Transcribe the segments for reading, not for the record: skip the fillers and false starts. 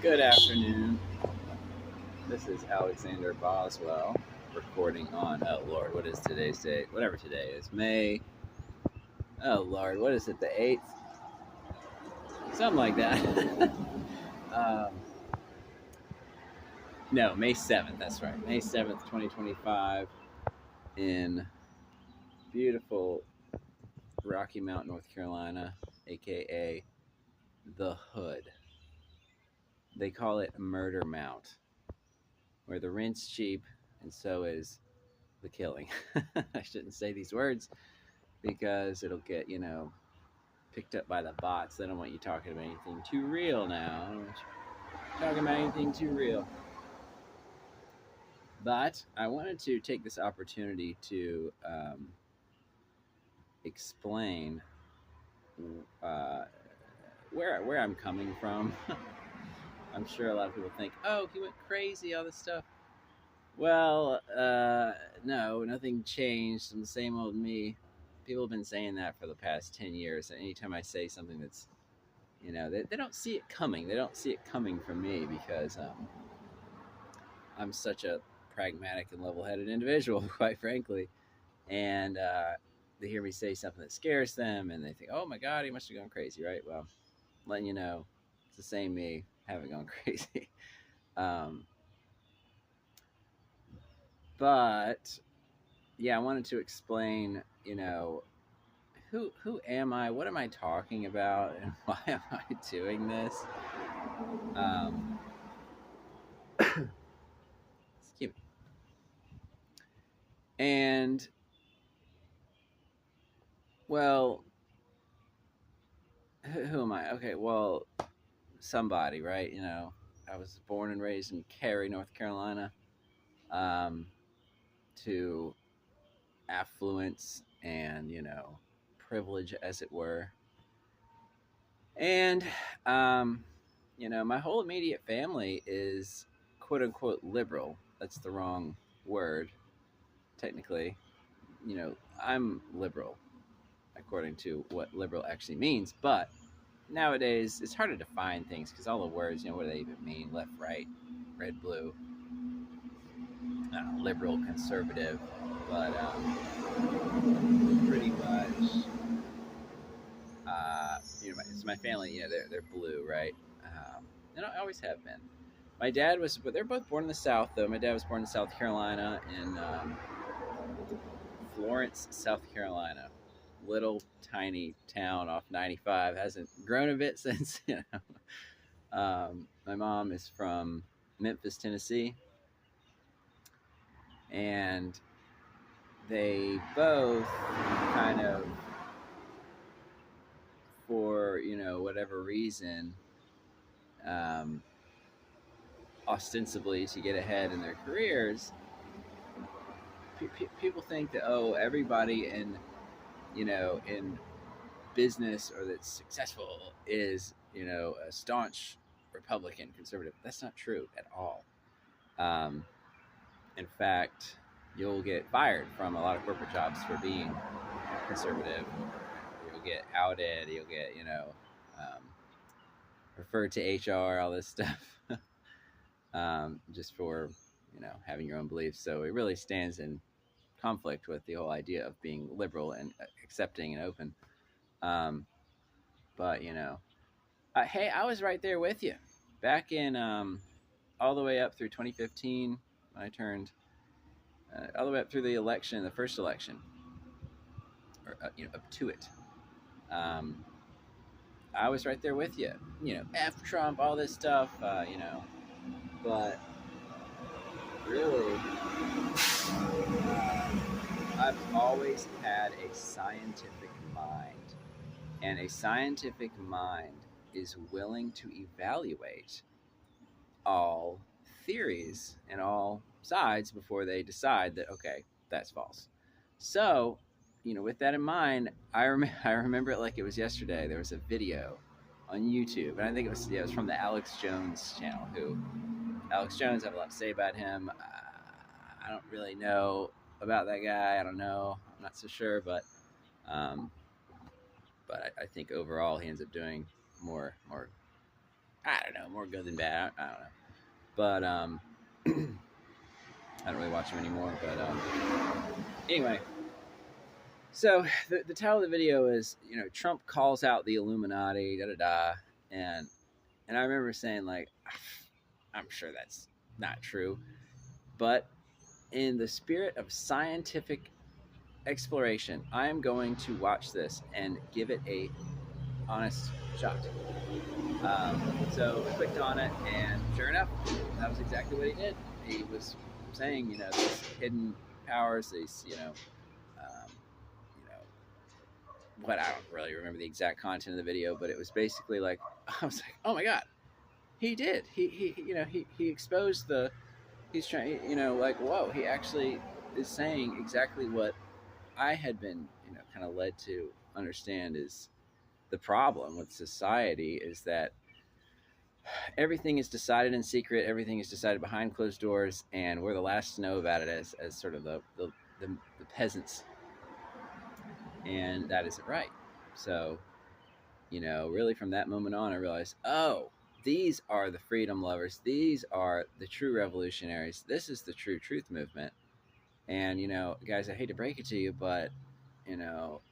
Good afternoon. This is Alexander Boswell recording on, oh Lord, what is today's date? Whatever today is. May, oh Lord, what is it, the 8th? Something like that. um, no, May 7th, that's right. May 7th, 2025, in beautiful Rocky Mount, North Carolina, aka the Hood. They call it Murder Mount, where the rent's cheap and so is the killing. I shouldn't say these words because it'll get, picked up by the bots. They don't want you talking about anything too real now. I don't want you talking about anything too real. But I wanted to take this opportunity to explain uh, where I'm coming from. I'm sure a lot of people think, oh, he went crazy, all this stuff. Well, no, nothing changed. I'm the same old me. People have been saying that for the past 10 years. And anytime I say something that's, they don't see it coming. They don't see it coming from me because I'm such a pragmatic and level-headed individual, quite frankly. And they hear me say something that scares them, and they think, "Oh my God, he must have gone crazy," right? Well, letting you know, it's the same me, haven't gone crazy. um, but yeah, I wanted to explain, who am I? What am I talking about? And why am I doing this? Um, excuse me. And well, who am I? Okay, well, somebody, right? I was born and raised in Cary, North Carolina, um, to affluence and, privilege, as it were. And, my whole immediate family is quote unquote liberal. That's the wrong word, technically. I'm liberal according to what liberal actually means, but nowadays it's hard to define things because all the words, what do they even mean? Left, right, red, blue, liberal, conservative, but pretty much, it's my family. They're blue, right? And I always have been. My dad was, but they're both born in the South, though. My dad was born in South Carolina, in Florence, South Carolina. Little tiny town off 95. Hasn't grown a bit since. My mom is from Memphis, Tennessee, and they both kind of, for whatever reason, um, ostensibly to get ahead in their careers, people think that, oh, everybody in business or that's successful is a staunch Republican conservative. That's not true at all. In fact, you'll get fired from a lot of corporate jobs for being conservative. You'll get outed. You'll get um, referred to HR, all this stuff, just for having your own beliefs. So it really stands in conflict with the whole idea of being liberal and accepting and open. But hey, I was right there with you back in all the way up through 2015 when I turned all the way up through the first election, or up to it. Um, I was right there with you. F Trump, all this stuff. But really, I've always had a scientific mind, and a scientific mind is willing to evaluate all theories and all sides before they decide that, okay, that's false. So, with that in mind, I remember it like it was yesterday. There was a video on YouTube, and I think it was from the Alex Jones channel. Alex Jones, I have a lot to say about him. I don't really know about that guy. I don't know. I'm not so sure, um, but I think overall he ends up doing more I don't know, more good than bad. I don't know, but I don't really watch them anymore. But anyway, so the title of the video is, Trump calls out the Illuminati, da da da, and I remember saying like, I'm sure that's not true, but in the spirit of scientific exploration, I am going to watch this and give it a honest shot. So I clicked on it, and sure enough, that was exactly what he did. He was saying, these hidden powers, these, you know, what I don't really remember the exact content of the video, but it was basically like, I was like, oh my god, he did. He exposed the. He's trying, like, whoa, he actually is saying exactly what I had been, kind of led to understand is the problem with society is that everything is decided in secret, everything is decided behind closed doors, and we're the last to know about it as sort of the peasants, and that isn't right. So, really from that moment on, I realized, oh, these are the freedom lovers. These are the true revolutionaries. This is the true truth movement. And, guys, I hate to break it to you, but, you know,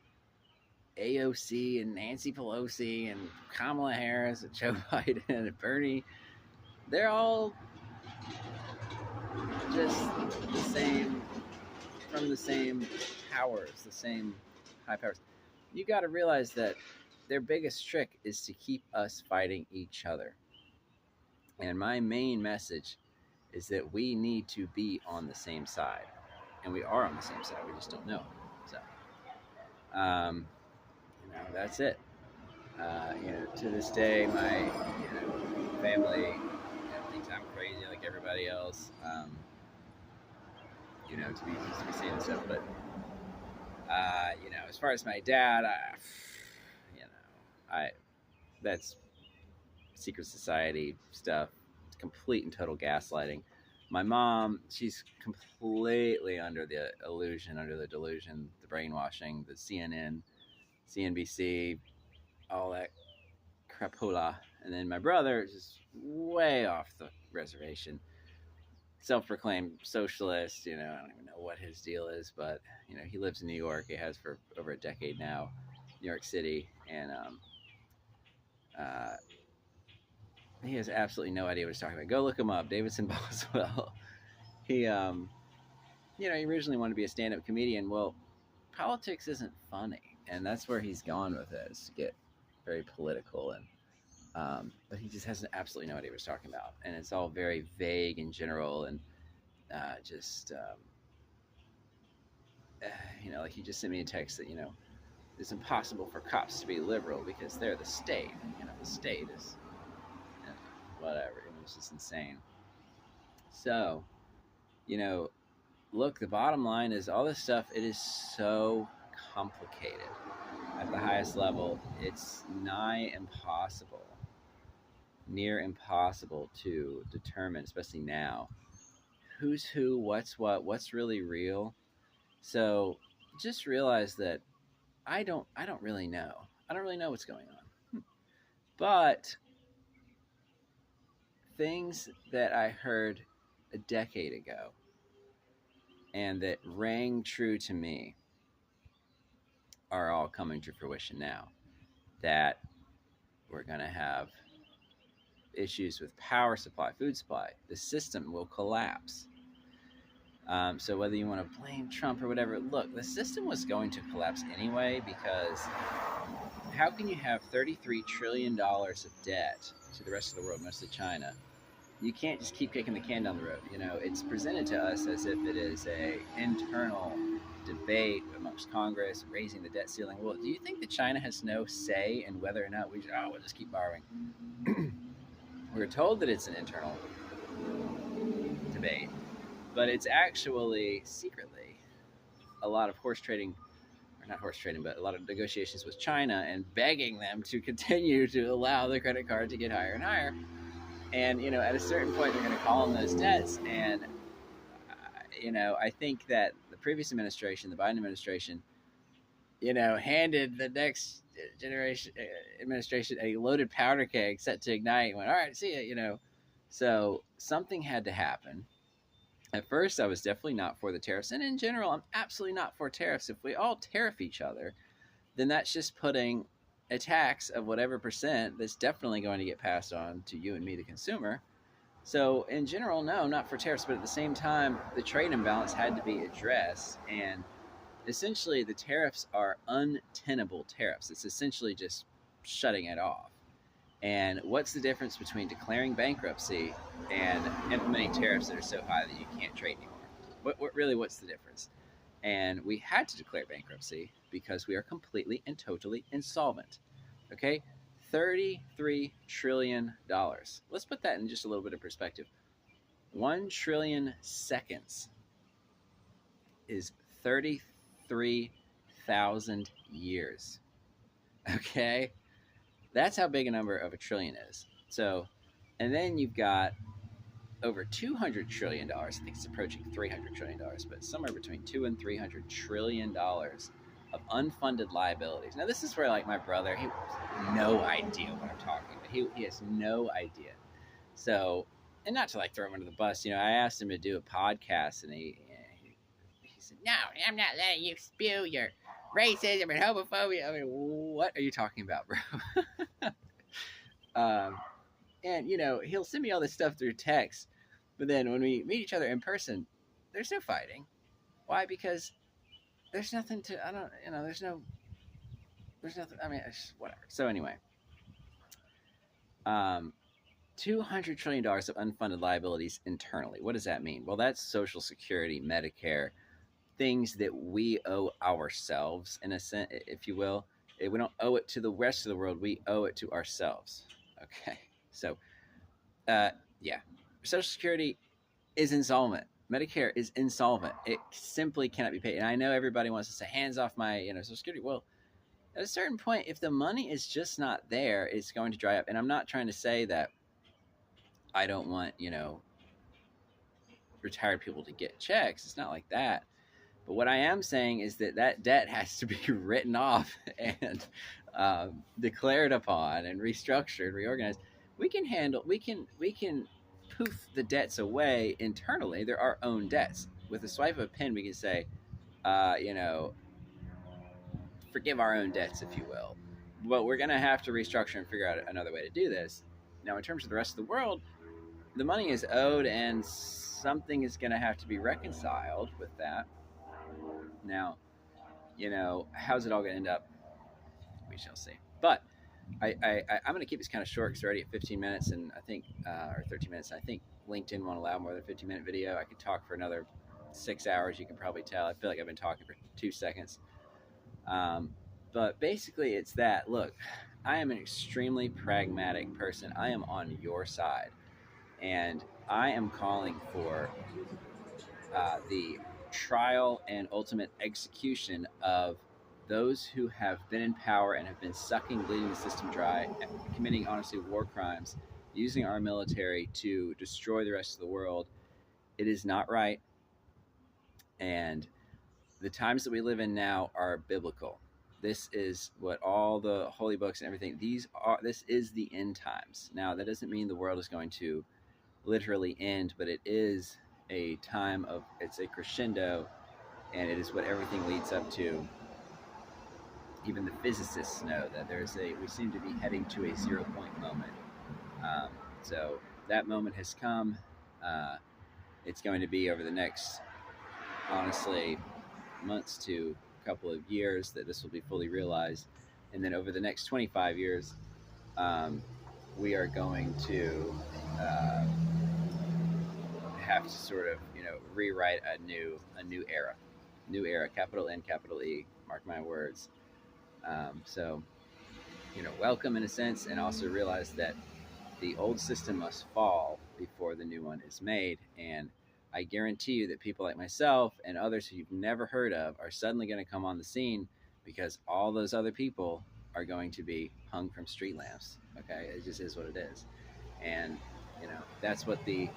AOC and Nancy Pelosi and Kamala Harris and Joe Biden and Bernie, they're all just the same, from the same powers, the same high powers. You got to realize that their biggest trick is to keep us fighting each other. And my main message is that we need to be on the same side. And we are on the same side, we just don't know it. So, that's it. To this day, my family thinks I'm crazy like everybody else. To be saying stuff, but as far as my dad, I that's secret society stuff. It's complete and total gaslighting. My mom, she's completely under the illusion, under the delusion, the brainwashing, the CNN, CNBC, all that crapola. And then my brother is just way off the reservation. Self-proclaimed socialist, I don't even know what his deal is, but, he lives in New York. He has for over a decade now, New York City. And he has absolutely no idea what he's talking about. Go look him up, Davidson Boswell. He, he originally wanted to be a stand-up comedian. Well, politics isn't funny, and that's where he's gone with it, is to get very political. And but he just has absolutely no idea what he's talking about, and it's all very vague and general, and like he just sent me a text that it's impossible for cops to be liberal because they're the state. The state is whatever. It's just insane. So, look, the bottom line is all this stuff, it is so complicated at the highest level. It's near impossible to determine, especially now, who's who, what's what's really real. So just realize that I don't really know. I don't really know what's going on. But things that I heard a decade ago and that rang true to me are all coming to fruition now. That we're going to have issues with power supply, food supply. The system will collapse. So whether you want to blame Trump or whatever, look, the system was going to collapse anyway, because how can you have $33 trillion of debt to the rest of the world, mostly China? You can't just keep kicking the can down the road. It's presented to us as if it is a internal debate amongst Congress, raising the debt ceiling. Well, do you think that China has no say in whether or not we'll just keep borrowing? We're told that it's an internal debate, but it's actually secretly a lot of horse trading, or not horse trading, but a lot of negotiations with China and begging them to continue to allow the credit card to get higher and higher. And, at a certain point, they're going to call on those debts. And, I think that the previous administration, the Biden administration, handed the next generation administration a loaded powder keg set to ignite. And went, all right, see ya. So something had to happen. At first, I was definitely not for the tariffs, and in general, I'm absolutely not for tariffs. If we all tariff each other, then that's just putting a tax of whatever percent that's definitely going to get passed on to you and me, the consumer. So, in general, no, not for tariffs, but at the same time, the trade imbalance had to be addressed. And essentially, the tariffs are untenable tariffs. It's essentially just shutting it off. And what's the difference between declaring bankruptcy and implementing tariffs that are so high that you can't trade anymore? What's the difference? And we had to declare bankruptcy because we are completely and totally insolvent. Okay, $33 trillion. Let's put that in just a little bit of perspective. 1 trillion seconds is 33,000 years. Okay, that's how big a number of a trillion is. So, and then you've got over $200 trillion. I think it's approaching $300 trillion, but somewhere between $200 and $300 trillion of unfunded liabilities. Now, this is where, like, my brother, he has no idea what I'm talking about. He has no idea. So, and not to like throw him under the bus, I asked him to do a podcast, and he said, "No, I'm not letting you spew your racism and homophobia." I mean, what are you talking about, bro? And he'll send me all this stuff through text, but then when we meet each other in person, there's no fighting. Why? Because there's nothing to, there's nothing, I mean, it's whatever. So anyway, $200 trillion of unfunded liabilities internally. What does that mean? Well, that's Social Security, Medicare, things that we owe ourselves, in a sense, if you will. We don't owe it to the rest of the world. We owe it to ourselves. Okay. So, yeah, Social Security is insolvent. Medicare is insolvent. It simply cannot be paid. And I know everybody wants to say, hands off my, Social Security. Well, at a certain point, if the money is just not there, it's going to dry up. And I'm not trying to say that I don't want, retired people to get checks. It's not like that. But what I am saying is that debt has to be written off and declared upon and restructured, reorganized. We can poof the debts away internally. They're our own debts. With a swipe of a pen, we can say, forgive our own debts, if you will. But we're going to have to restructure and figure out another way to do this. Now, in terms of the rest of the world, the money is owed and something is going to have to be reconciled with that. Now, how's it all going to end up? We shall see. But I'm going to keep this kind of short because we're already at 15 minutes, and I think, or 13 minutes. And I think LinkedIn won't allow more than a 15-minute video. I could talk for another 6 hours. You can probably tell. I feel like I've been talking for 2 seconds. But basically, it's that. Look, I am an extremely pragmatic person. I am on your side, and I am calling for the trial and ultimate execution of those who have been in power and have been sucking, bleeding the system dry, committing, honestly, war crimes, using our military to destroy the rest of the world. It is not right. And the times that we live in now are biblical. This is what all the holy books and everything, this is the end times. Now, that doesn't mean the world is going to literally end, but it is a time of, it's a crescendo, and it is what everything leads up to. Even the physicists know that we seem to be heading to a 0 point moment. So that moment has come. It's going to be over the next, honestly, months to a couple of years that this will be fully realized. And then over the next 25 years, we are going to have to sort of, rewrite a new era, capital N, capital E, mark my words. So, welcome in a sense, and also realize that the old system must fall before the new one is made. And I guarantee you that people like myself and others who you've never heard of are suddenly going to come on the scene, because all those other people are going to be hung from street lamps. Okay, it just is what it is. And, that's what the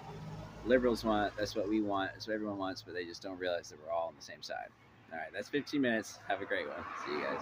liberals want. That's what we want. That's what everyone wants, but they just don't realize that we're all on the same side. All right, that's 15 minutes. Have a great one. See you guys.